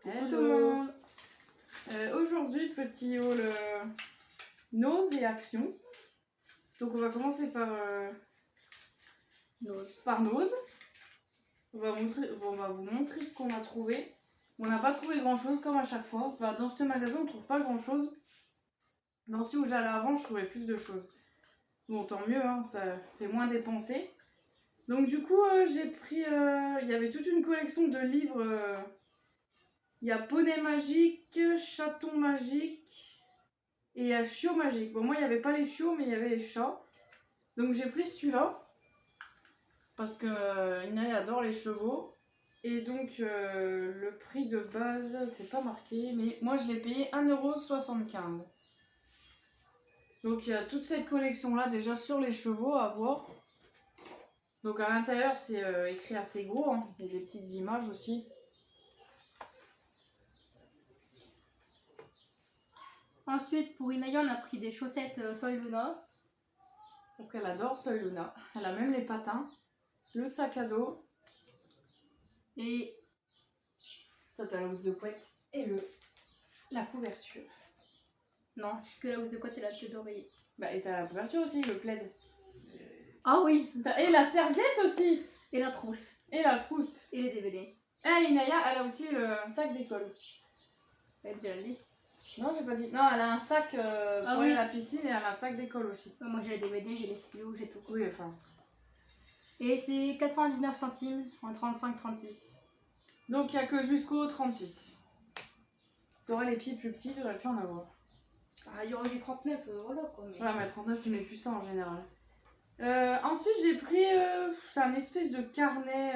Coucou tout le monde. Aujourd'hui, petit haul Nose et Action. Donc on va commencer par Nose. On va vous montrer ce qu'on a trouvé. On n'a pas trouvé grand chose comme à chaque fois. Enfin, dans ce magasin on trouve pas grand chose. Dans celui où j'allais avant je trouvais plus de choses. Bon tant mieux, hein, ça fait moins dépenser. Donc du coup j'ai pris... il y avait toute une collection de livres. Il y a Poney Magique, Chaton Magique et il y a Chiot Magique. Bon moi il n'y avait pas les chiots mais il y avait les chats. Donc j'ai pris celui-là. Parce que Inaï adore les chevaux. Et donc le prix de base, c'est pas marqué, mais moi je l'ai payé 1,75 €. Donc il y a toute cette collection là déjà sur les chevaux à voir. Donc à l'intérieur c'est écrit assez gros, hein. Il y a des petites images aussi. Ensuite pour Inaï on a pris des chaussettes Soy Luna. Parce qu'elle adore Soy Luna. Elle a même les patins. Le sac à dos. Et toi t'as la housse de couette et la couverture. non, que la housse de couette et la tête d'oreiller. Bah et t'as la couverture aussi, le plaid. Ah oui. Et la serviette aussi. Et la trousse. Et la trousse. Et les DVD. Et Inaya, elle a aussi le sac d'école. Elle a déjà dit. Non, j'ai pas dit. Non, elle a un sac pour aller à la piscine et elle a un sac d'école aussi. Moi j'ai les DVD, j'ai les stylos, j'ai tout. Oui, enfin. Et c'est 99 centimes en 35-36. Donc il n'y a que jusqu'au 36. T'aurais les pieds plus petits, tu aurais pu en avoir. Ah, il y aurait du 39, voilà quoi. Mais... Ouais, mais 39, tu mets plus ça en général. Ensuite, j'ai pris. C'est un espèce de carnet.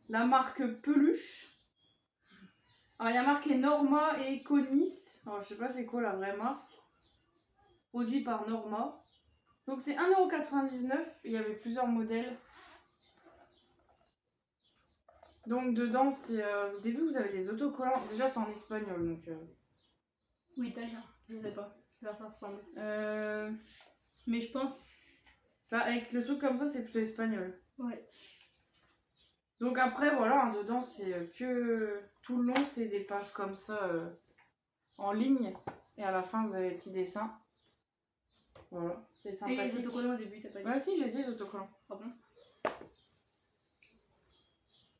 La marque Peluche. Alors, il y a marqué Norma et Conis. Alors, je sais pas c'est quoi la vraie marque. Produit par Norma. Donc, c'est 1,99 €. Il y avait plusieurs modèles. Donc, dedans, c'est. Au début, vous avez des autocollants. Déjà, c'est en espagnol. Donc. Ou italien, je sais pas. Ça ressemble. Mais je pense. Enfin, avec le truc comme ça, c'est plutôt espagnol. Ouais. Donc après, voilà, hein, dedans, c'est que tout le long, c'est des pages comme ça en ligne. Et à la fin, vous avez les petits dessins. Voilà, c'est Et il y a sympathique. des autocollants au début, t'as pas dit? Ouais, si, j'ai dit les autocollants. Ah bon?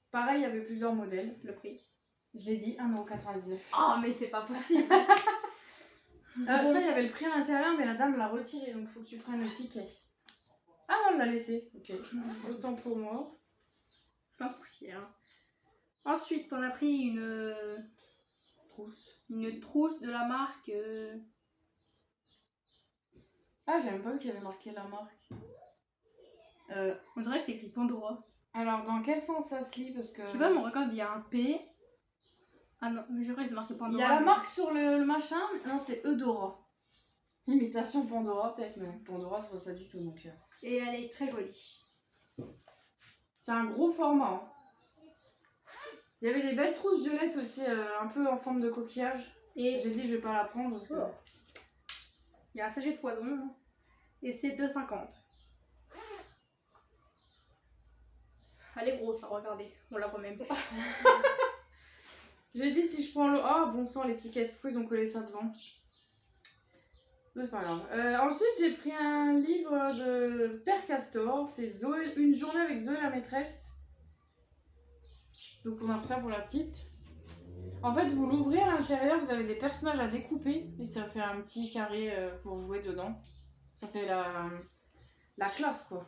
Pareil, il y avait plusieurs modèles. Le prix. Je l'ai dit, 1,99 €. Oh, mais c'est pas possible! Ça, il y avait le prix à l'intérieur, mais la dame l'a retiré, donc il faut que tu prennes le ticket. Ah non, elle l'a laissé. Ok, autant pour moi. Pas poussière. Ensuite, on a pris une trousse de la marque. Ah, j'ai même pas vu qu'il y avait marqué la marque. On dirait que c'est écrit Pandora. Alors, dans quel sens ça se lit? Parce que... Je sais pas, mais regarde, il y a un P. Ah non, mais je crois que c'est marqué Pandora. Il y a la marque sur le machin. Non, c'est Eudora. Imitation Pandora, peut-être, mais Pandora, c'est pas ça du tout. Donc, Et elle est très jolie. c'est un gros format. Hein. Il y avait des belles trousses violettes aussi, un peu en forme de coquillage. Et j'ai dit, je vais pas la prendre parce que. Il y a un sachet de poison. Hein. Et c'est 2,50 €. Elle est grosse, hein, regardez. On la voit même pas. J'ai dit, si je prends le. Ah, bon sang, l'étiquette. Pourquoi ils ont collé ça devant? C'est pas grave. Ensuite, j'ai pris un livre de Père Castor. C'est Zoé, une journée avec Zoé la maîtresse. Donc, on a pris ça pour la petite. En fait, vous l'ouvrez à l'intérieur, vous avez des personnages à découper. Et ça fait un petit carré pour jouer dedans. Ça fait la classe, quoi.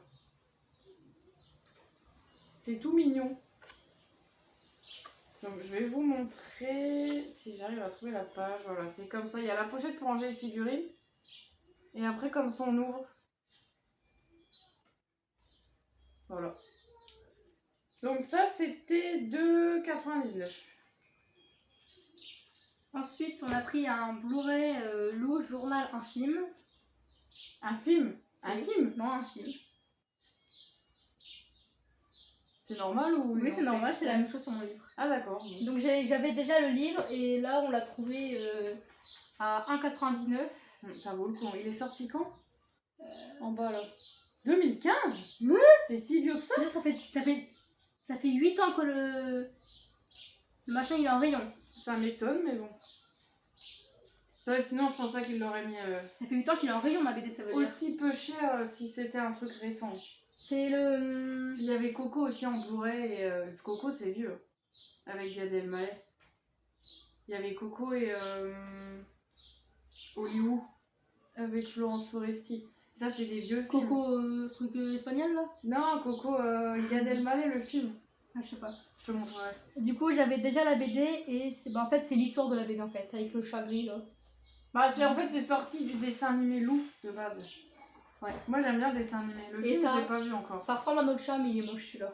C'est tout mignon. Donc, je vais vous montrer si j'arrive à trouver la page. Voilà, c'est comme ça. Il y a la pochette pour ranger les figurines. Et après, comme ça, on ouvre. Voilà. Donc ça, c'était 2,99 €. Ensuite, on a pris un Blu-ray Louche Journal Infime. Un film intime? Non, un film. C'est normal ou... Oui, c'est normal, c'est la même chose sur mon livre. Ah d'accord. Donc j'avais déjà le livre et là, on l'a trouvé à 1,99 €. Ça vaut le coup. Il est sorti quand? En bas là. 2015? Ouais. C'est si vieux que ça? Ça fait 8 ans que le... Le machin, il est en rayon. Ça m'étonne, mais bon. Ça, sinon, je pense pas qu'il l'aurait mis Ça fait 8 ans qu'il est en rayon, ma BD, ça veut dire. aussi peu cher si c'était un truc récent. C'est le... Il y avait Coco aussi en Blu-ray, et Coco, c'est vieux, avec Gad Elmaleh. Il y avait Coco et Hollywood, avec Florence Foresti. Ça, c'est des vieux films. Coco, truc espagnol, là? Non, Coco, Gad Elmaleh, le film. Ah, je sais pas. Je te montrerai. Du coup, j'avais déjà la BD et c'est en fait, c'est l'histoire de la BD, en fait, avec le chat gris, là. Bah, en fait, c'est sorti du dessin animé Lou, de base. Ouais. Moi, j'aime bien le dessin animé. Le Et film, ça- j'ai pas vu encore. Ça ressemble à notre chat, mais il est moche, celui-là.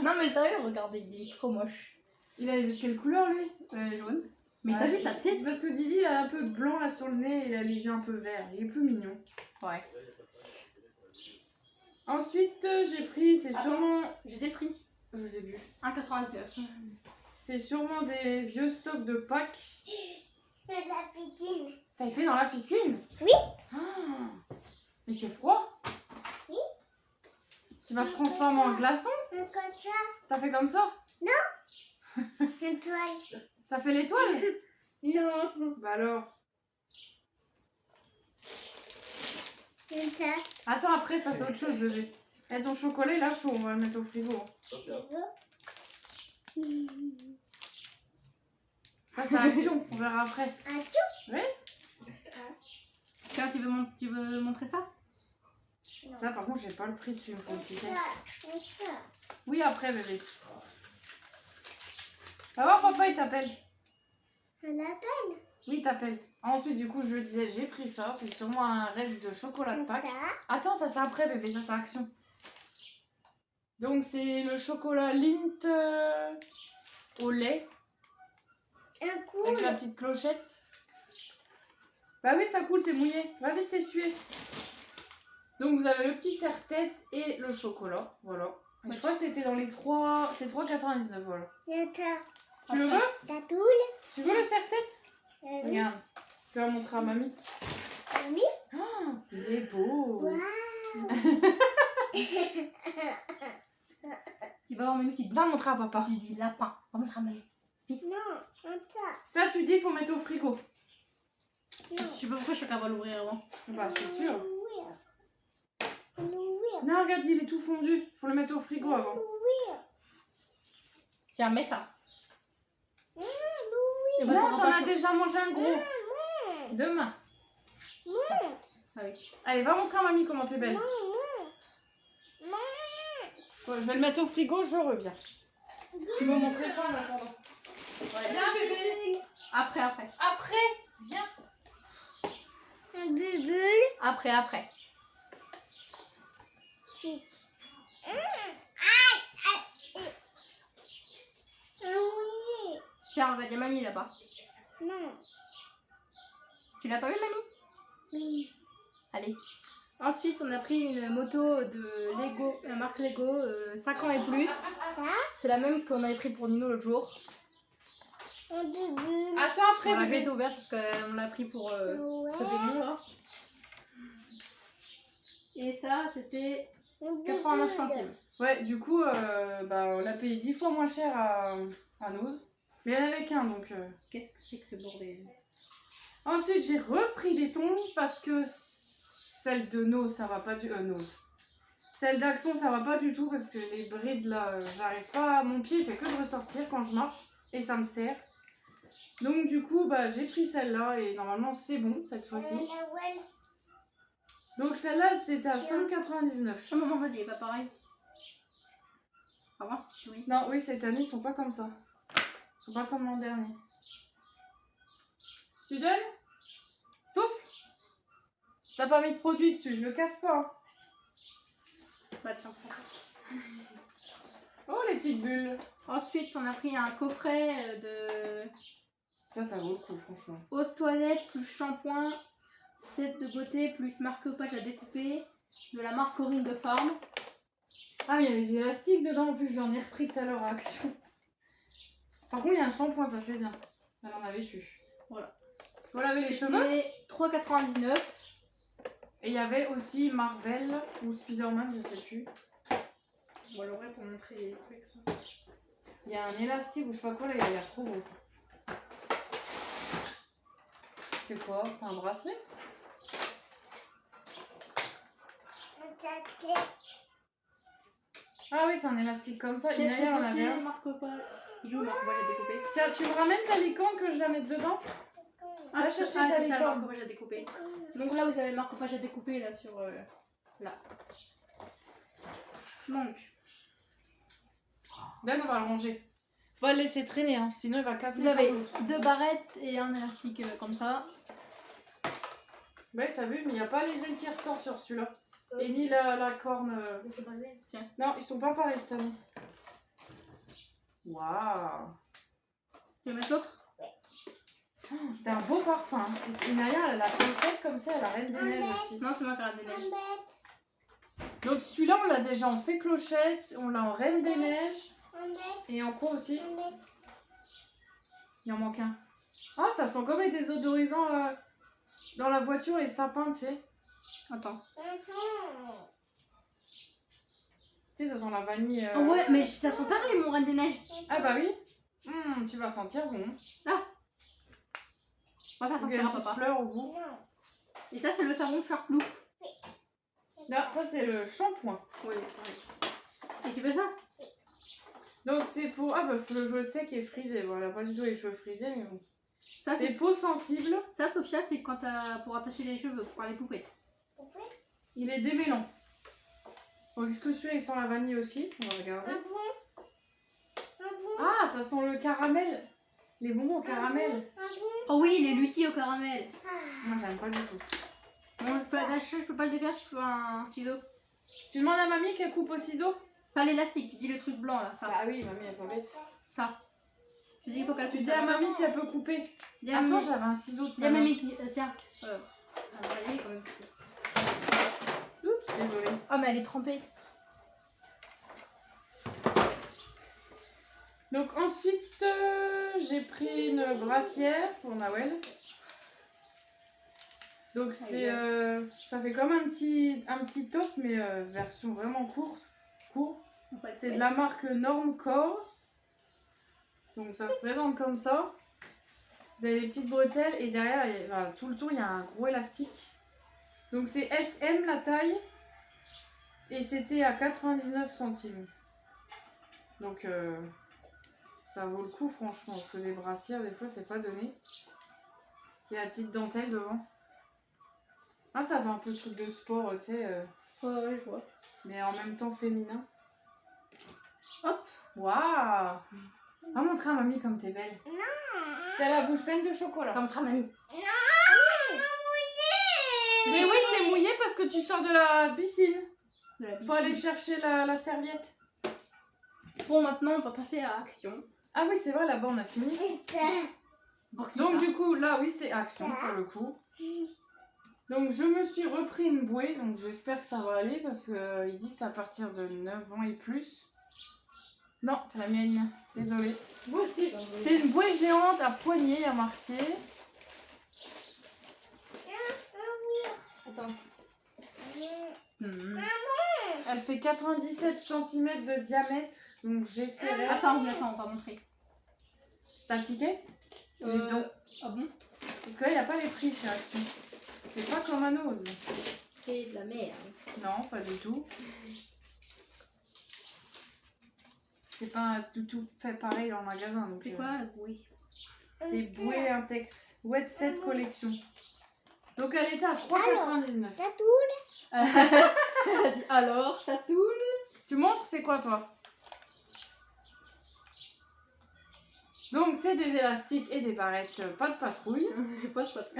Non, mais sérieux, regardez, il est trop moche. Il a les yeux de quelle couleur, lui? Jaune. Mais Ouais, t'as vu sa tête? Parce que Didi, il a un peu de blanc là sur le nez et il a les yeux un peu verts. Il est plus mignon. Ouais. Ensuite, j'ai pris, c'est Attends. sûrement... J'ai des prix. Je vous ai vu. 1,99. C'est sûrement des vieux stocks de Pâques. De la piscine. T'as été dans la piscine? Oui. Ah. Mais c'est froid? Oui. Tu vas te transformer en glaçon? Comme ça. T'as fait comme ça? Une toile. T'as fait l'étoile? Non. Bah alors. Comme ça. Attends, après, ça c'est autre chose, bébé. Et ton chocolat, il est là chaud, on va le mettre au frigo. Ça, c'est action, on verra après. Tiens, tu veux montrer ça? Ça, par contre, j'ai pas le prix dessus, il me faut un ticket. Comme ça. Oui, après, bébé. Va voir, papa, il t'appelle. On l'appelle. Oui, il t'appelle. Ensuite, du coup, je le disais, j'ai pris ça. C'est sûrement un reste de chocolat de Comme Pâques. ça. Attends, ça c'est après, bébé, ça c'est action. Donc, c'est le chocolat Lindt au lait, Un coup. avec la petite clochette. Bah oui, ça coule, t'es mouillé. Va vite t'essuyer. Donc, vous avez le petit serre-tête et le chocolat. Voilà. Et je crois que c'était dans les 3... C'est 3,99, voilà. Tu le veux? La toule. Tu veux le serre-tête? Oui. Regarde. Tu vas le montrer à mamie. Oui. Oh, il est beau. Waouh. Tu vas voir mamie qui dit... Va montrer à papa. Tu dis lapin. Va montrer à mamie. Non. Comme ça. Ça, tu dis, il faut mettre au frigo. Je sais pas pourquoi je suis capable de l'ouvrir avant. Bah, c'est sûr. L'ouvrir. L'ouvrir. Non, regarde, il est tout fondu. Faut le mettre au frigo avant. L'ouvrir. Tiens, mets ça. L'ouvrir. Et bah, Non, t'auras t'en pas as chaud. déjà mangé un gros. Demain. Ah oui. Allez, va montrer à mamie comment t'es belle. Ouais, je vais le mettre au frigo, je reviens. Tu veux montrer ça en attendant? Ouais. Viens, bébé. Après. Après, viens. Un bulbule. Après. Oui. Tiens, regarde, il y a mamie là-bas. Non. Tu l'as pas vu, mamie? Oui. Allez. Ensuite, on a pris une moto de Lego, la marque Lego, 5 ans et plus. Ça. C'est la même qu'on avait pris pour Nino l'autre jour. Un bulbule. Attends, après, On l'a bébé. été ouverte parce qu'on l'a pris pour Ouais. Réveillon là. Et ça, c'était Un 89 bulbule. centimes. Ouais, du coup, bah, on l'a payé 10 fois moins cher à Nose. Mais il y en avait qu'un, donc... Qu'est-ce que c'est que ce bordel? Ensuite, j'ai repris des tongs parce que celle de Nose, ça va pas du... Nose. Celle d'Action, ça va pas du tout parce que les brides, là, j'arrive pas... Mon pied, il fait que de ressortir quand je marche et ça me serre. Donc, du coup, bah, j'ai pris celle-là et normalement, c'est bon, cette fois-ci. Ouais. Donc, celle-là, c'était à 5,99. Oh maman, regarde, il est pas pareil. Avant, c'était tout lisse. Non, oui, cette année, ils sont pas comme ça. Ils sont pas comme l'an dernier. Tu donnes? Souffle. T'as pas mis de produit dessus, ne casse pas. Hein. Bah tiens, prends ça. Oh, les petites bulles. Ensuite, on a pris un coffret de Ça vaut le coup, franchement. eau de toilette plus shampoing, set de beauté plus marque-page à découper de la marque Corinne de Farm. Ah, mais il y a les élastiques dedans en plus, j'en ai repris tout à l'heure à Action. Par contre, il y a un shampoing, ça c'est bien. Elle en avait plus. Voilà. Faut laver les cheveux. C'était 3,99. Et il y avait aussi Marvel ou Spider-Man, je sais plus. On va l'ouvrir pour montrer les trucs. Il y a un élastique ou je sais pas quoi là, il a l'air trop beau. C'est quoi? C'est un bracelet? Ah oui, c'est un élastique comme ça. C'est Inaya en de avait côté, un. marque-page. Il est où le marque-page à découper? Tiens, tu me ramènes ta licorne que je la mette dedans? Ah, Va c'est chercher ça, ta le licorne. marque-page à découper. Donc là, vous avez le marque-page à découper là sur. Là. Donc. Là, on va le ranger. Faut pas le laisser traîner, hein, sinon il va casser. Vous avez comme l'autre. 2 barrettes et un élastique comme ça. Ouais, t'as vu, mais il n'y a pas les ailes qui ressortent sur celui-là. Et ni la corne. Mais c'est pas le même. Tiens. Non, ils sont pas pareils cette année. Waouh! Tu veux mettre l'autre? T'as un beau parfum. Et Inaya, elle a la pochette comme ça, elle a Reine des Neiges aussi. Non, c'est moi qui ai des neiges. Donc celui-là, on l'a déjà en fée clochette, on l'a en Reine des Neiges. Un bête, Et en quoi aussi? un bête. Il en manque un. Ah, ça sent comme les désodorisants dans la voiture, les sapins, tu sais. Attends. Un son. Tu sais, ça sent la vanille. Oh ouais, mais ça sent pareil, mon reine des neiges. Ah bah oui. Tu vas sentir bon. On va faire Il y a sortir une à petite papa. fleur au bout. Non. Et ça, c'est le savon Plouf. Là, ça c'est le shampoing. Oui, oui. Et tu veux ça? Donc c'est pour... Ah bah le cheveu sec et frisé. Voilà, pas du tout les cheveux frisés, mais bon. Ça, C'est peau sensible. ça, Sophia, c'est quand t'as pour attacher les cheveux, pour faire les poupettes. Il est démêlant. Donc est-ce que celui-là il sent la vanille aussi? On va regarder. Un bon. Un bon. Ah, ça sent le caramel. Les bonbons au caramel. Un bon. Oh oui, les lutis au caramel. Moi j'aime pas du tout. Bon, je peux l'attacher, je peux pas le défaire, tu peux un ciseau. Tu demandes à mamie qu'elle coupe au ciseau? Pas l'élastique, tu dis le truc blanc là, ça. Bah oui, mamie elle est pas bête. Ça. Tu dis qu'il faut qu'elle Tu coupe dis ça. à mamie si elle peut couper. Dis à Attends, mamie. j'avais un ciseau tout Dis à à l'heure. mamie qui. Tiens. On va y aller quand même. Oups, désolée. Oh, mais elle est trempée. Donc ensuite, j'ai pris une brassière pour Nawel. Donc c'est, ça fait comme un petit top, mais version vraiment courte. C'est de la marque Normcore. Donc ça se présente comme ça. Vous avez des petites bretelles et derrière, voilà, tout le tour, il y a un gros élastique. Donc c'est SM la taille. Et c'était à 99 centimes. Donc ça vaut le coup franchement. Parce que des brassières, des fois, c'est pas donné. Il y a la petite dentelle devant. Ah, ça fait un peu truc de sport, tu sais. Ouais, je vois. Mais en même temps féminin. Hop. Waouh! Va montrer à mamie comme t'es belle. Non. T'as la bouche pleine de chocolat. Ça montre à mamie. Mais oui, t'es mouillée parce que tu sors de la piscine. De la Faut aller piscine. chercher la serviette. Bon, maintenant, on va passer à action. Ah oui, c'est vrai, là-bas on a fini. Pour qui, Donc ça du coup, là oui, c'est action pour le coup. Donc je me suis repris une bouée, donc j'espère que ça va aller parce qu'ils disent à partir de 9 ans et plus. Non, c'est la mienne, désolée. Moi aussi, j'en veux. C'est une bouée géante à poignée, il y a marqué. Attends. Elle fait 97 cm de diamètre, donc j'essaierai. Attends, on va montrer. T'as le ticket? Les dons. Ah bon? Parce que là, il n'y a pas les prix chez Action. C'est pas comme un ose. C'est de la merde. Non, pas du tout. C'est pas du tout fait pareil dans le magasin. donc, C'est quoi? Oui. C'est Bouée Intex. Wet Set Collection. Donc elle était à 3,99. T'as tout? Elle a dit alors, Tatoul. Tu montres, c'est quoi toi? Donc c'est des élastiques et des barrettes, pas de patrouille. J'ai pas de pote.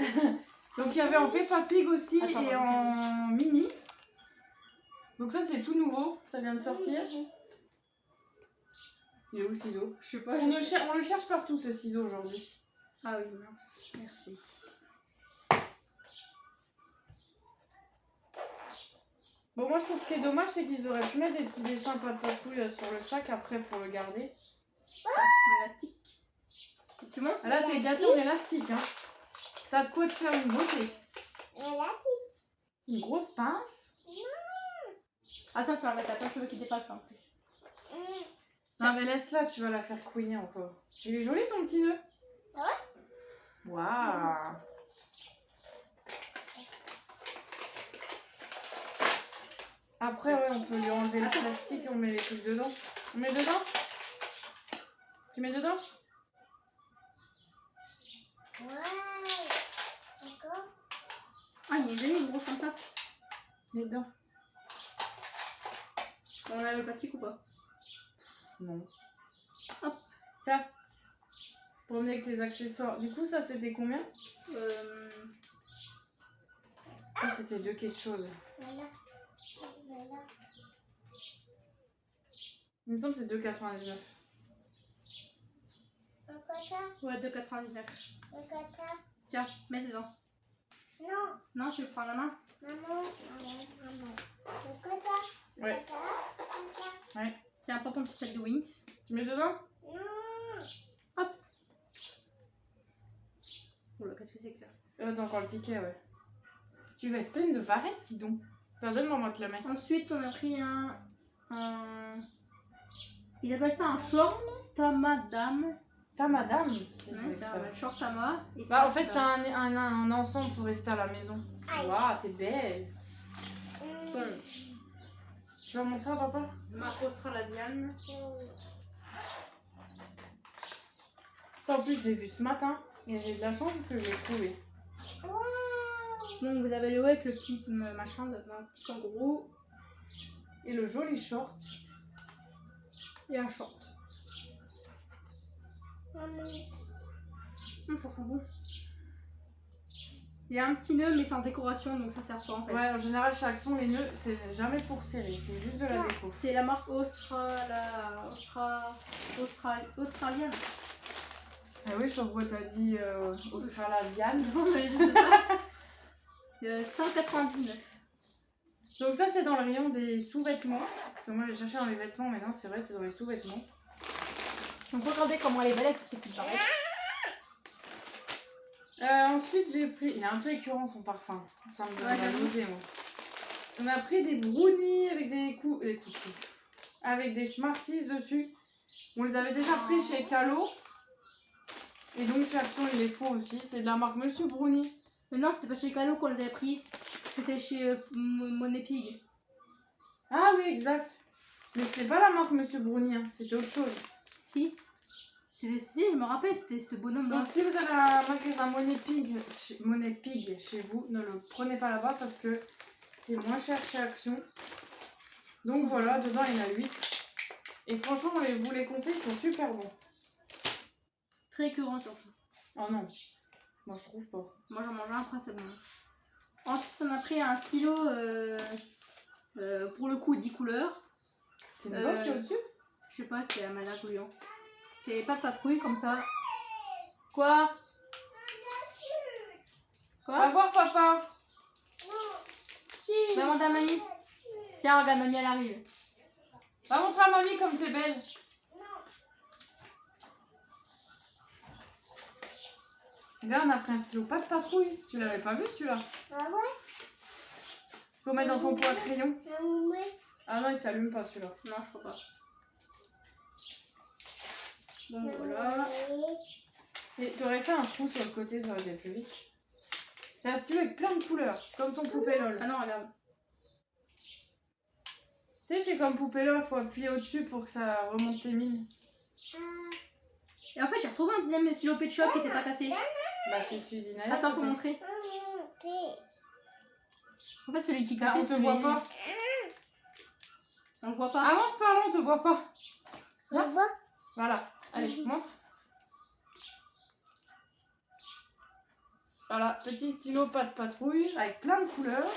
Donc il y avait en Peppa Pig aussi Attends, et on va en mini. Donc ça c'est tout nouveau, ça vient de sortir. Il est où le ciseau? Je sais pas. On le cherche partout ce ciseau aujourd'hui. Ah oui, mince. Merci. Bon moi je trouve ce qui est dommage c'est qu'ils auraient pu mettre des petits dessins pas de patrouille sur le sac après pour le garder. L'élastique. Tu montes? Ah, là t'es gâté en élastique hein. T'as de quoi te faire une beauté. Une grosse pince. Ah ça, tu vas mettre ta cheveux qui dépassent en plus. Non mais laisse-la, tu vas la faire couiner encore. Il est joli ton petit nœud? Ouais. Waouh. Après, ouais, on peut lui enlever le plastique et on met les trucs dedans. On met dedans? Tu mets dedans? Ouais. D'accord. Ah, il y a déjà une grosse comme ça. Mets dedans. On a le plastique ou pas? Non. Hop. Tiens. Pour emmener avec tes accessoires. Du coup, ça c'était combien? Ça c'était 2 quelque chose. Voilà. Voilà. Il me semble que c'est 2,99. Un quota. Ouais, 2,99. Un quota. Tiens, mets dedans. Non. Non, tu le prends à la main? Maman. Maman. Un quota. Ouais. Ouais. Tiens, prends ton petit sac de Wings. Tu mets dedans? Non. Oula, qu'est-ce que c'est que ça? T'as encore le ticket, ouais. Tu vas être pleine de barrettes, dis donc. T'as donne-moi moi te la mets. Ensuite, on a pris un... Il appelle ça un short Tamadam. T'as madame? Ouais, c'est un short Tama. Et Bah en ça, fait c'est un ensemble pour rester à la maison. Aïe. Waouh, t'es belle. Bon, Tu vas montrer à papa? marque australasienne. Ça en plus je l'ai vu ce matin et j'ai de la chance parce que je l'ai trouvé. Donc vous avez le haut avec le petit machin, le petit kangourou Et le joli short. et un short. Ça sent bon. Il y a un petit nœud mais c'est en décoration donc ça sert pas en fait. Ouais, en général chez Action les nœuds c'est jamais pour serrer, c'est juste de la déco. C'est la marque australienne. Ah oui, je sais pas pourquoi t'as dit australasienne. Non mais je sais pas. 199. Donc ça c'est dans le rayon des sous-vêtements. Parce que moi j'ai cherché dans les vêtements mais non c'est vrai c'est dans les sous-vêtements. Donc regardez comment elle est belle avec ces petites barrettes. Ensuite j'ai pris, il est un peu écœurant son parfum, ça me donne Ouais, la j'avoue. nausée moi. On a pris des brownies avec des cookies, avec des Smarties dessus. On les avait déjà pris chez Calo. Et donc chez Action il les faut aussi, c'est de la marque Monsieur Brownie. Mais non, c'était pas chez Calo qu'on les avait pris. C'était chez Money Pig. Ah oui exact. Mais c'était pas la marque Monsieur Brownie, hein. C'était autre chose. Si. Si, je me rappelle, c'était ce bonhomme là. Donc si vous avez un magasin Money Pig chez vous, ne le prenez pas là-bas parce que c'est moins cher chez Action. Donc voilà, dedans il y en a 8. Et franchement, vous les conseille, ils sont super bons. Très écœurant surtout. Oh non, moi je trouve pas. Moi j'en mange un, après c'est bon. Ensuite on a pris un stylo pour le coup 10 couleurs. C'est une boîte qui est au-dessus? Je sais pas, c'est à Madagoulian. C'est pas de patrouille comme ça. Quoi? Va voir papa. Si. Demande à mamie. Tiens, regarde, mamie elle arrive. Va montrer à mamie comme t'es belle. Regarde, on a pris un stylo pas de patrouille. Tu l'avais pas vu celui-là? Ah ouais. Faut mettre dans ton pot à crayon. Ouais. Ah non, il s'allume pas celui-là. Non, je crois pas. Donc voilà. Et t'aurais fait un trou sur le côté, ça aurait été plus vite. C'est un stylo avec plein de couleurs, comme ton poupée LOL. Ah non, regarde. Tu sais, c'est comme poupée LOL, faut appuyer au-dessus pour que ça remonte tes mines. Et en fait, j'ai retrouvé un deuxième stylo Pet Shop qui était pas cassé. Bah, c'est celui d'Inaël. Attends, faut peut-être. montrer. En fait, celui qui est Bah, cassé, on te celui- voit pas. On le voit pas. Avance par là, on te voit pas. On voit. Voilà, allez, montre. Voilà, petit stylo pas de patrouille, avec plein de couleurs.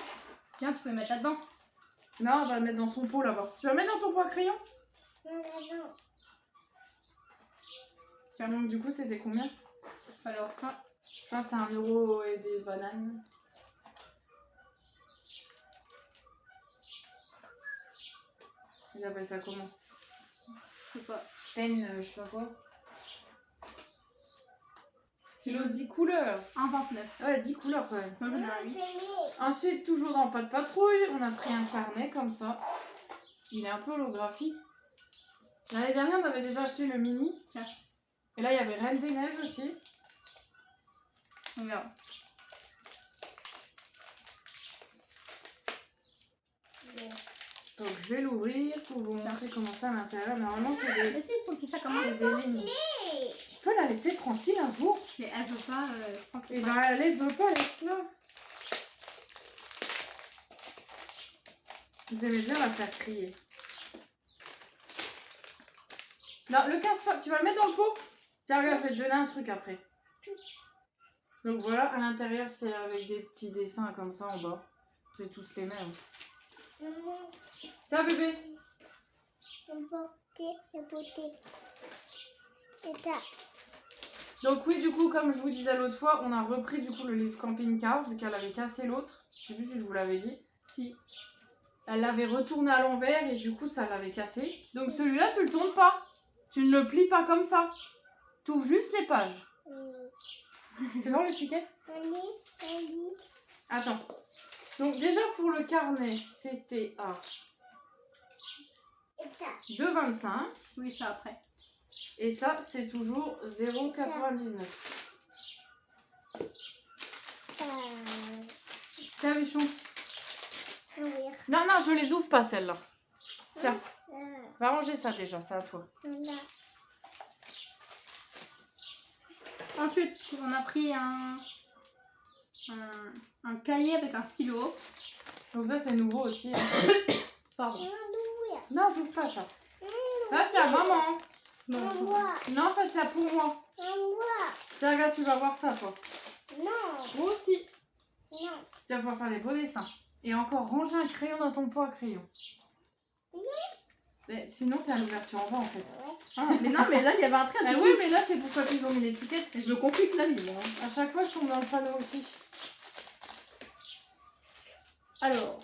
Tiens, tu peux le mettre là-dedans. Non, on va le mettre dans son pot là-bas. Tu vas mettre dans ton pot à crayon? Tiens, donc du coup, c'était combien? Alors ça, Je crois que c'est 1 euro et des bananes. Ils appellent ça comment? je sais pas. Peine, je sais pas quoi. Stylo 10 couleurs. 1,29. Ouais, 10 couleurs quand même. Moi j'en ai un 8. Ensuite, toujours dans pas de patrouille, on a pris un carnet comme ça. Il est un peu holographique. L'année dernière, on avait déjà acheté le mini. Tiens. Et là, il y avait Reine des Neiges aussi. Regarde. Donc, je vais l'ouvrir pour vous montrer comment ça à l'intérieur. Normalement, c'est des, Mais si, ton petit sac à main. c'est des lignes. Tu peux la laisser tranquille un jour. Mais elle veut pas. Je prends ton Et sac. ben, elle veut pas, laisse-la. Vous aimez bien la faire crier. Non, le casse pas. Tu vas le mettre dans le pot. Tiens, regarde, je vais te donner un truc après. Donc voilà, à l'intérieur, c'est avec des petits dessins comme ça en bas. C'est tous les mêmes. Tiens, bébé. Donc oui, du coup, comme je vous disais l'autre fois, on a repris du coup le livre camping-car, vu qu'elle avait cassé l'autre. Je sais plus si je vous l'avais dit. Si. Elle l'avait retourné à l'envers et du coup, ça l'avait cassé. Donc celui-là, tu le tournes pas. Tu ne le plies pas comme ça. Tu ouvres juste les pages. Fais voir l'étiquette. Attends. Donc déjà pour le carnet, c'était à 2,25. Oui, ça après. Et ça, c'est toujours 0,99. Tiens, Bichon. Non, non, je les ouvre pas, celles-là. Tiens, va ranger ça déjà, c'est à toi. Ensuite, on a pris un cahier avec un stylo. Donc ça, c'est nouveau aussi. Hein. Pardon. Non, j'ouvre pas ça. Ça, c'est à maman. Non, Non, ça, c'est pour moi. Tiens, regarde, tu vas voir ça, toi. Moi aussi. Tu vas pouvoir faire des beaux dessins. Et encore, ranger un crayon dans ton pot à crayon. Mais sinon, t'as l'ouverture en bas, en fait. Ah, mais non, mais là, il y avait un trait. Ah oui, mais là, c'est pourquoi ils ont mis l'étiquette. Je me complique la vie, moi. À chaque fois, je tombe dans le panneau aussi. Alors,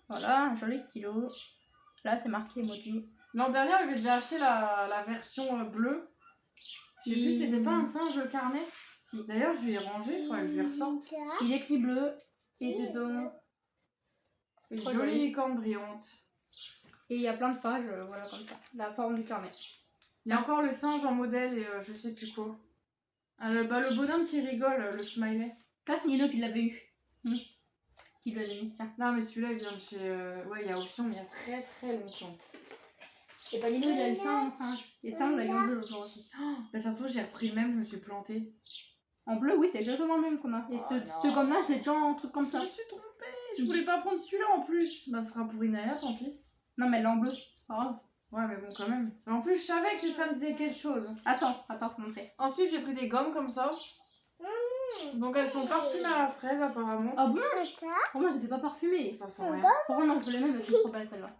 voilà, un joli stylo. Là, c'est marqué emoji. L'an dernier, on avait déjà acheté la version bleue. Je sais plus, c'était pas un singe le carnet. Si. D'ailleurs, je l'ai rangé, il faudrait que je lui ressorte. Il est écrit bleu et dedans. C'est une Trop jolie joli. licorne brillante. Et il y a plein de pages, voilà, comme ça. La forme du carnet. Il y a encore le singe en modèle et je sais plus quoi. Ah, le bonhomme qui rigole, le smiley. Ça, c'est Nino qui l'avait eu. Qui lui a donné, tiens. Non, mais celui-là, il vient de chez. Ouais, il y a Option, mais il y a très très longtemps. Et pas Nino, il a eu ça en singe. Et ça, on l'a eu en bleu l'autre jour aussi. Mais ça se trouve, j'ai repris le même, je me suis plantée. En bleu, oui, c'est exactement le même qu'on a. Et Oh ce non. gomme-là, je l'ai déjà en truc comme Je ça. me suis trompée, je voulais pas prendre celui-là en plus. Bah, ce sera pour Inaya, tant pis. Non, mais elle est en bleu, c'est pas grave. Ouais, mais bon, quand même. Mais en plus, je savais que ça me disait quelque chose. Attends, faut montrer. Ensuite, j'ai pris des gommes comme ça. Donc, elles sont parfumées à la fraise, apparemment. Ah bon? Pour moi, j'étais pas parfumée. Ça sent rien. Pourquoi non, je voulais même, mais c'est trop belle celle-là.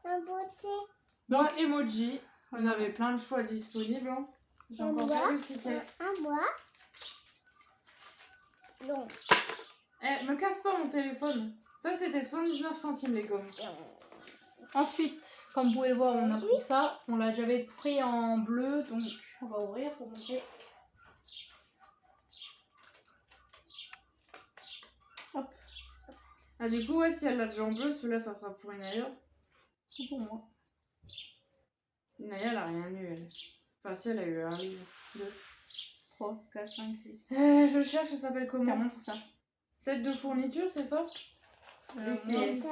Donc, emoji. Vous Ouais. avez plein de choix disponibles. Hein. J'ai encore pas vu le ticket. Eh, me casse pas mon téléphone. Ça, c'était 79 centimes, les gommes. Ensuite, comme vous pouvez le voir, on a pris ça. On l'a déjà pris en bleu, donc on va ouvrir pour montrer. Hop, Ah, du coup, ouais, si elle l'a déjà en bleu, celui-là, ça sera pour Inaya. c'est pour moi. Inaya, elle a rien eu, elle. Enfin, si, elle a eu un livre. 2. 3, 4, 5, 6. Je cherche, ça s'appelle Tiens, comment? montre ça. Set de fourniture, c'est ça? Euh, pièces.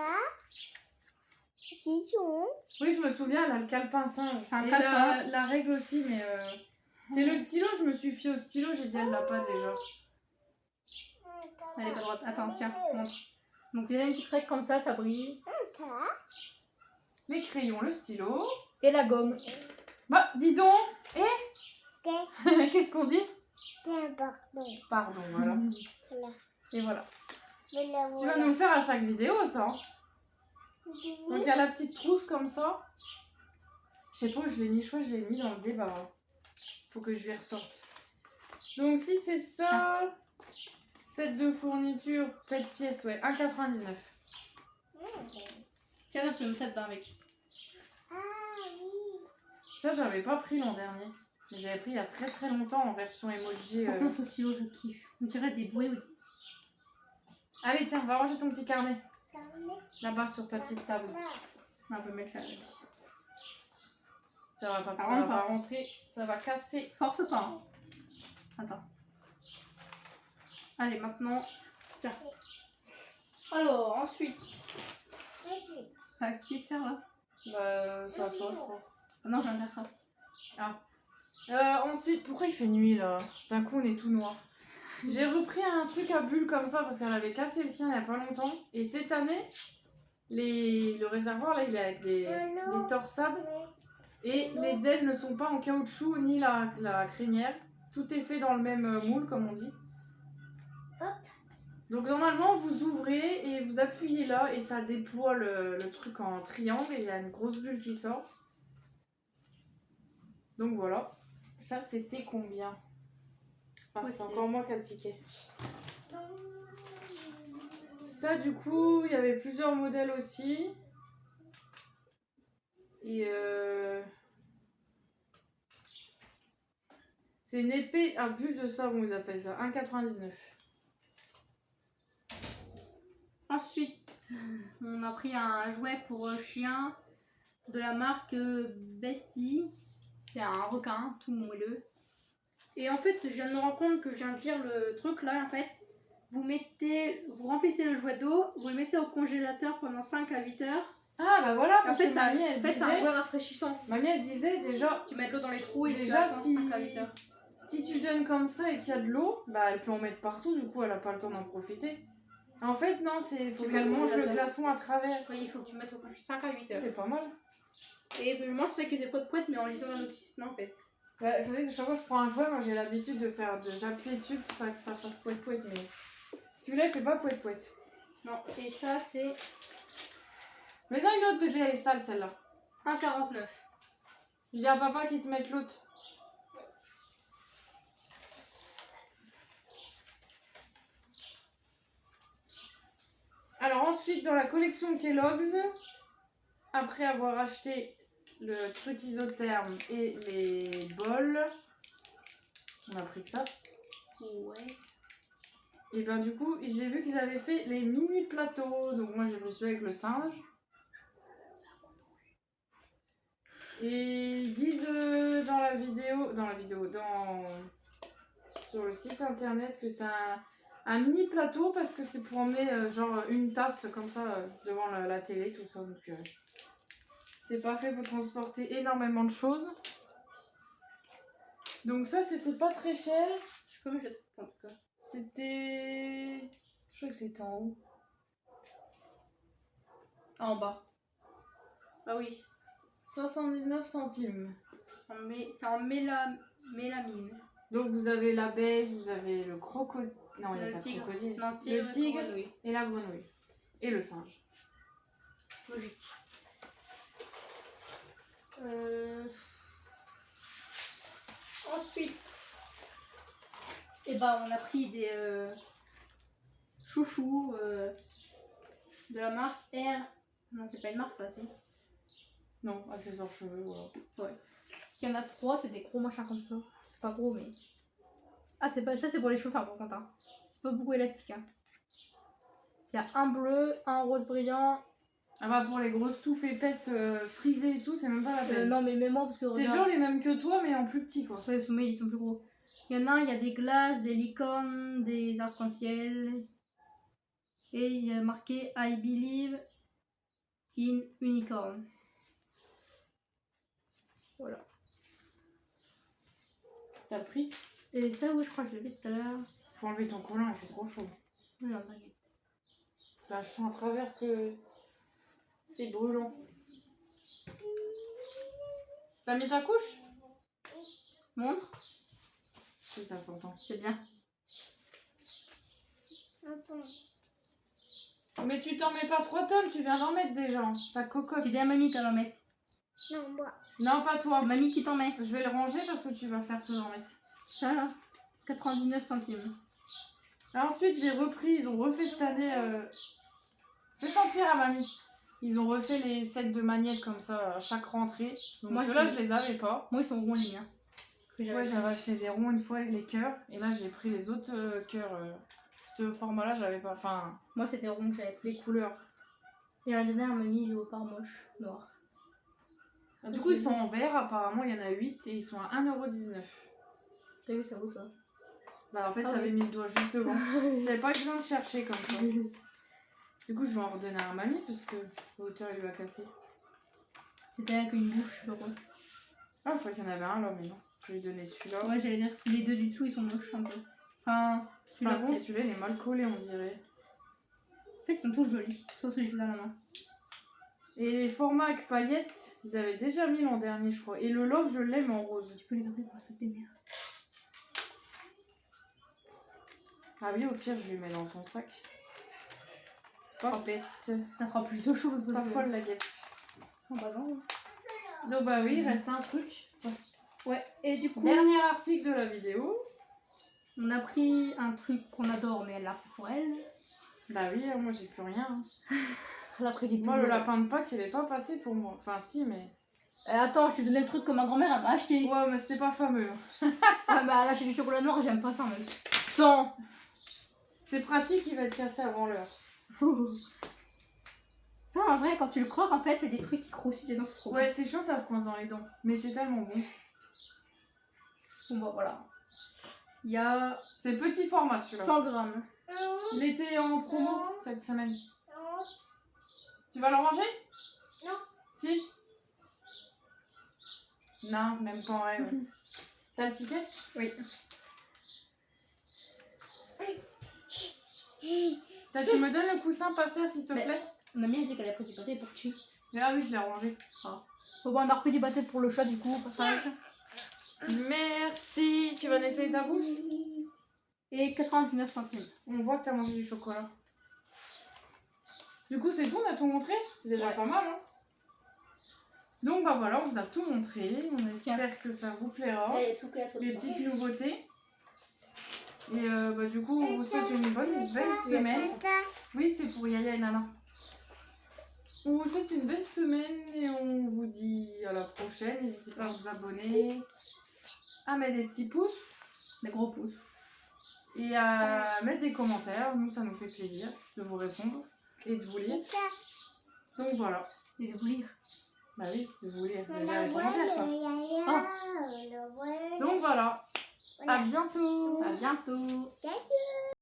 Oui, je me souviens, elle a le calepin singe. Un Et calepin. la règle aussi, mais c'est le stylo, je me suis fiée au stylo, j'ai dit elle l'a pas déjà. Elle est pas droite. Attends, tiens, montre. Donc il y a une petite règle comme ça brille. Les crayons, le stylo. Et la gomme. Bah, dis donc. Qu'est-ce qu'on dit? Pardon, voilà. Et voilà. Tu vas nous le faire à chaque vidéo, ça. Hein. Donc il y a la petite trousse comme ça. Je sais pas où je l'ai mis, je crois que je l'ai mis dans le débarras. Faut que je lui ressorte. Donc si c'est ça, set de fourniture, 7 pièces, ouais, 1,99. Tiens, tu peux me mettre avec. Ça, j'avais pas pris l'an dernier. J'avais pris il y a très très longtemps en version emoji. Par contre, ce stylo, je kiffe. On dirait des bouées, oui. Allez, tiens, va ranger ton petit carnet. Là-bas sur ta petite table. On peut mettre là. Tu Ça va pas, Ça ça rentre va pas pas. rentrer, ça va casser. Force pas. Hein. Attends. Allez, maintenant. Tiens. Alors, ensuite. Qui de faire là? Bah, c'est à toi, je crois. Ah non, je viens de faire ça. Ensuite, pourquoi il fait nuit là? D'un coup, on est tout noir. J'ai repris un truc à bulles comme ça parce qu'elle avait cassé le sien il y a pas longtemps. Et cette année, le réservoir là, il est avec des torsades. Et les ailes ne sont pas en caoutchouc ni la crinière. Tout est fait dans le même moule, comme on dit. Donc normalement, vous ouvrez et vous appuyez là et ça déploie le truc en triangle et il y a une grosse bulle qui sort. Donc voilà. Ça, c'était combien? Ah, c'est encore moi qui ai le ticket. Ça, du coup, il y avait plusieurs modèles aussi. Et c'est une épée à but de savon, ils appellent ça. 1,99. Ensuite, on a pris un jouet pour chien de la marque Bestie. C'est un requin, tout moelleux. Et en fait, je viens de me rendre compte que je viens de lire le truc là. En fait, vous remplissez le jouet d'eau, vous le mettez au congélateur pendant 5 à 8 heures. Ah bah voilà, En parce fait, que mamie, elle c'est un disait... jouet rafraîchissant. Mamie, elle disait déjà... Tu mets de l'eau dans les trous et Déjà, tu attends 5 à 8 heures. si tu donnes comme ça et qu'il y a de l'eau, bah elle peut en mettre partout, du coup elle a pas le temps d'en profiter. En fait, non, faut qu'elle mange le glaçon à travers. Oui, il faut que tu mettes au congélateur 5 à 8 heures. C'est pas mal. Et moi, je sais que c'est pas de poète, mais en lisant la notice, non, en fait. Bah, il faudrait que chaque fois que je prends un jouet, moi j'ai l'habitude de j'appuie dessus pour que ça fasse poète-poète, mais celui-là il fait pas poète-poète. Non, et ça c'est Mets-en une autre, bébé, elle est sale celle-là. 1,49. Je dis à papa qu'il te mette l'autre. Alors ensuite, dans la collection Kellogg's, après avoir acheté le truc isotherme et les bols, on a pris que ça. Ouais. Et ben du coup, j'ai vu qu'ils avaient fait les mini plateaux. Donc moi j'ai pris celui avec le singe. Et ils disent dans la vidéo, sur le site internet que c'est un mini plateau parce que c'est pour emmener genre une tasse comme ça devant la télé, tout ça. Donc c'est pas fait pour transporter énormément de choses. Donc ça c'était pas très cher. Je peux me jeter en tout cas. C'était... Je crois que c'était en haut. Ah, en bas. Bah oui. 79 centimes. C'est en mélamine. Donc vous avez l'abeille, vous avez le crocodile. Non, il n'y a Le pas de tigre. crocodile. Non, Le tigre grenouille. et la grenouille. Et le singe. Logique. Ensuite, on a pris des chouchous de la marque R. Non, c'est pas une marque ça, c'est. Non, accessoires cheveux, voilà. Ouais. Il y en a 3, c'est des gros machins comme ça. C'est pas gros, mais. Ah, c'est pas ça, c'est pour les chauffards par contre. Hein. C'est pas beaucoup élastique. Hein. Il y a un bleu, un rose brillant. Ah bah pour les grosses touffes épaisses frisées et tout, c'est même pas la peine. Non, mais même moi, parce que. C'est genre les mêmes que toi, mais en plus petit quoi. Ouais, mais ils sont plus gros. Il y en a un, il y a des glaces, des licornes, des arcs-en-ciel. Et il y a marqué I believe in unicorn. Voilà. T'as le prix? Et ça, oui, je crois que je l'ai vu tout à l'heure. Faut enlever ton collant, il fait trop chaud. Non, t'inquiète. Là, je sens à travers que c'est brûlant. T'as mis ta couche? Montre. Oui, ça s'entend. C'est bien. Mais tu t'en mets pas 3 tonnes, tu viens d'en mettre déjà. Ça cocotte. Tu dis à mamie qu'elle en mette. Non, moi. Non, pas toi. C'est mamie qui t'en met. Je vais le ranger parce que tu vas faire que j'en mette. Ça là. 99 centimes. Là, ensuite, j'ai repris, ils ont refait cette année. Fais sentir à mamie. Ils ont refait les sets de magnettes comme ça à chaque rentrée. Donc Moi, ceux-là, je les avais pas. Moi, ils sont ronds les miens. Ouais, j'avais acheté des ronds une fois, les cœurs. Et là, j'ai pris les autres cœurs. Ce format-là, j'avais pas. Enfin, Moi, c'était rond que j'avais pris. les couleurs. Et la dernière, mamie, léopard moche, noir. Du coup, ils sont en verre, apparemment, il y en a 8 et ils sont à 1,19 €. T'as vu, ça vaut pas. Bah, en fait, Ah t'avais oui. mis le doigt juste devant. J'avais pas besoin de chercher comme ça. Du coup, je vais en redonner à mamie parce que la hauteur, il lui a cassé. C'était avec une bouche, je crois. Ah, je croyais qu'il y en avait un là, mais non. Je vais lui donner celui-là. Ouais, j'allais dire si les deux du dessous ils sont moches un peu. Enfin, celui-là Par contre, peut-être. celui-là, il est mal collé, on dirait. En fait, ils sont tous jolis, sauf celui que dans la main. Et les formats avec paillettes, ils avaient déjà mis l'an dernier, je crois. Et le love, je l'aime en rose. Tu peux les garder pour la fête des mères. Ah oui, au pire, je lui mets dans son sac. C'est pas bête. Ça fera plus de choses. Pas folle la guêpe. Oh bah non. Donc, bah oui, il reste un truc. Tiens. Ouais, et du coup, Dernier article de la vidéo. on a pris un truc qu'on adore, mais elle l'a pris pour elle. Bah oui, moi j'ai plus rien. Elle a pris des Moi, le lapin de Pâques, il est pas passé pour moi. Enfin, si, mais. Attends, je t'ai donné le truc que ma grand-mère elle m'a acheté. Ouais, mais c'était pas fameux. Ah bah elle a acheté du chocolat noir et j'aime pas ça en même temps. C'est pratique, il va être cassé avant l'heure. Ça en vrai, quand tu le croques, en fait, c'est des trucs qui croustillent dedans, c'est trop bon. Ouais, c'est chaud, ça se coince dans les dents. Mais c'est tellement bon. Bon bah voilà. Il y a C'est petit format celui-là. 100 grammes. Il était en promo cette semaine. Non. Tu vas le ranger? Non. Si? Non, même pas en rêve. T'as le ticket? Oui. Tu me donnes le coussin par terre s'il te Mais- plaît? Mamie a dit qu'elle a pris du pâté pour Chi. Ah oui, je l'ai rangé. Bon bah on a repris du pâté pour le chat du coup, au passage. Merci. Tu vas nettoyer ta bouche? Et 99 centimes. On voit que t'as mangé du chocolat. Du coup, c'est tout, on a tout montré. C'est déjà Ouais. pas mal, hein. Donc, bah voilà, on vous a tout montré. On espère que ça vous plaira. Et tout cas, Les petites nouveautés. Et bah, du coup, on vous souhaite une belle semaine. Oui, c'est pour Yaya et Nana. On vous souhaite une belle semaine et on vous dit à la prochaine. N'hésitez pas à vous abonner, à mettre des petits pouces des gros pouces. et à mettre des commentaires. Nous, ça nous fait plaisir de vous répondre et de vous lire. Donc voilà. Et de vous lire. Bah oui, de vous lire. Déjà les commentaires, quoi. Oh. Donc voilà. À bientôt. À bientôt.